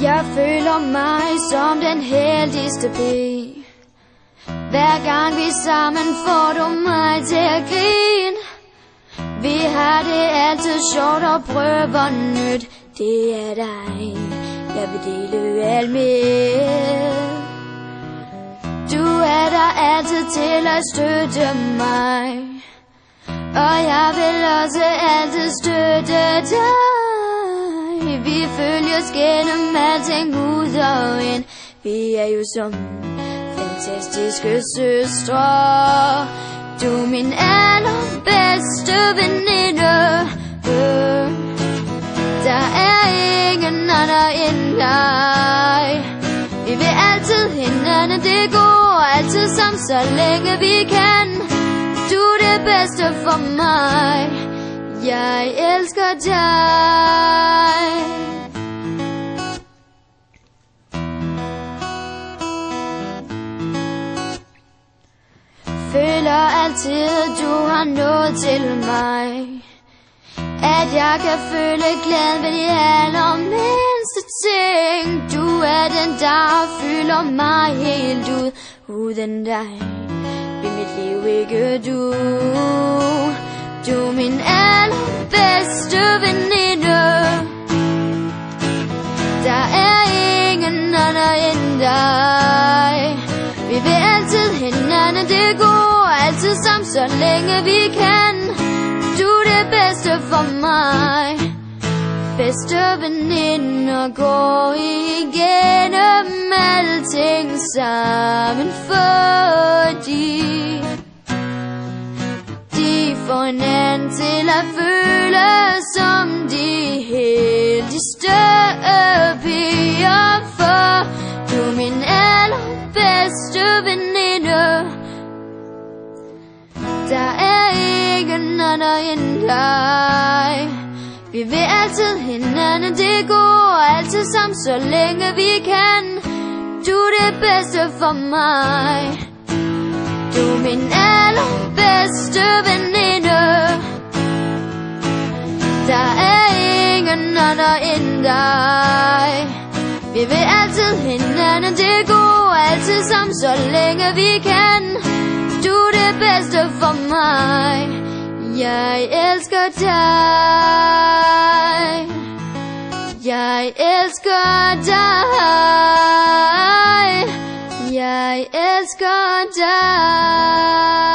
Jeg føler mig som den heldigste pige. Hver gang vi sammen får du mig til at grine. Vi har det altid sjovt og prøver nyt. Det er dig, jeg vil dele alt med. Du er der altid til at støtte mig, og jeg vil også altid støtte dig. Vi følges gennem alting ud og ind. Vi er jo som fantastiske søstre. Du er min allerbedste veninde. Der er ingen anden end dig. Vi vil altid hinanden, det går altid sammen, så længe vi kan. Du er det bedste for mig. Jeg elsker dig. Føler altid, at du har noget til mig. At jeg kan føle glæden ved de allermindste ting. Du er den, der fylder mig helt ud. Uden dig vil mit liv ikke du. Du er min allerbedste veninde. Der er ingen anden end dig. Vi vil altid hinanden, det går altid sammen, så længe vi kan. Du er det bedste for mig. Bedste veninder går igennem alting sammen, fordi de får hinanden til at føle som de heldigste piger. For du er min allerbedste veninde. Der er ingen anden end dig. Vi vil altid hinanden, det går altid sammen, så længe vi kan. Du er det bedste for mig. Du er min allerbedste veninde. Der er ingen anden end dig. Vi vil altid hinanden, det går altid sammen, så længe vi kan. Du er det bedste for mig. Jeg elsker dig. Jeg elsker dig. Jeg elsker dig.